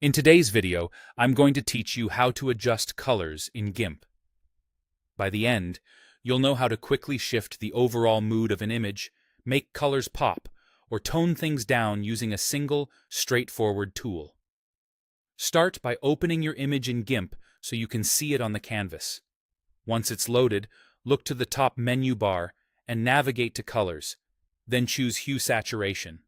In today's video, I'm going to teach you how to adjust colors in GIMP. By the end, you'll know how to quickly shift the overall mood of an image, make colors pop, or tone things down using a single, straightforward tool. Start by opening your image in GIMP so you can see it on the canvas. Once it's loaded, look to the top menu bar and navigate to Colors, then choose Hue Saturation.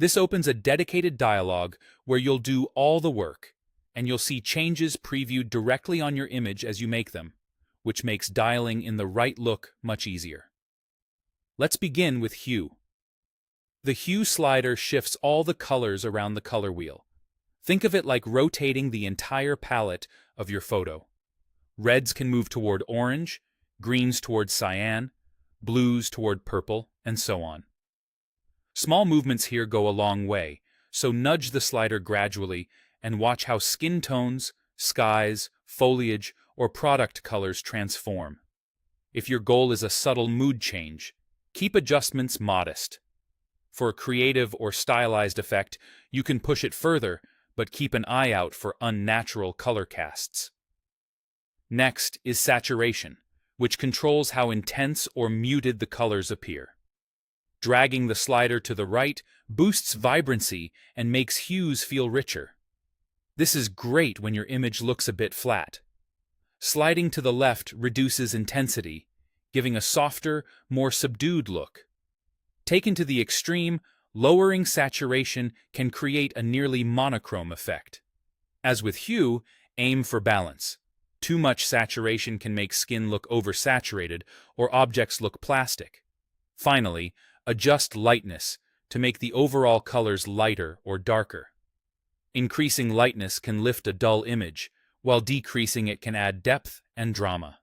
This opens a dedicated dialog where you'll do all the work, and you'll see changes previewed directly on your image as you make them, which makes dialing in the right look much easier. Let's begin with Hue. The Hue slider shifts all the colors around the color wheel. Think of it like rotating the entire palette of your photo. Reds can move toward orange, greens toward cyan, blues toward purple, and so on. Small movements here go a long way, so nudge the slider gradually and watch how skin tones, skies, foliage, or product colors transform. If your goal is a subtle mood change, keep adjustments modest. For a creative or stylized effect, you can push it further, but keep an eye out for unnatural color casts. Next is saturation, which controls how intense or muted the colors appear. Dragging the slider to the right boosts vibrancy and makes hues feel richer. This is great when your image looks a bit flat. Sliding to the left reduces intensity, giving a softer, more subdued look. Taken to the extreme, lowering saturation can create a nearly monochrome effect. As with hue, aim for balance. Too much saturation can make skin look oversaturated or objects look plastic. Finally, adjust lightness to make the overall colors lighter or darker. Increasing lightness can lift a dull image, while decreasing it can add depth and drama.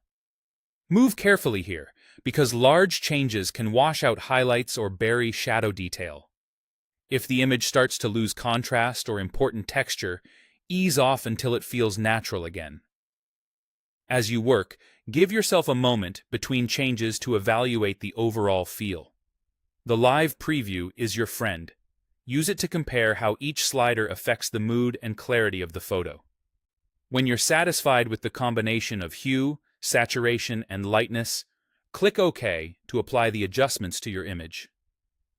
Move carefully here, because large changes can wash out highlights or bury shadow detail. If the image starts to lose contrast or important texture, ease off until it feels natural again. As you work, give yourself a moment between changes to evaluate the overall feel. The live preview is your friend. Use it to compare how each slider affects the mood and clarity of the photo. When you're satisfied with the combination of hue, saturation, and lightness, click OK to apply the adjustments to your image.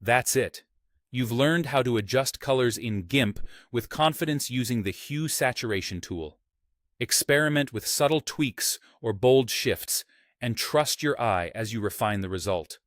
That's it. You've learned how to adjust colors in GIMP with confidence using the Hue Saturation tool. Experiment with subtle tweaks or bold shifts, and trust your eye as you refine the result.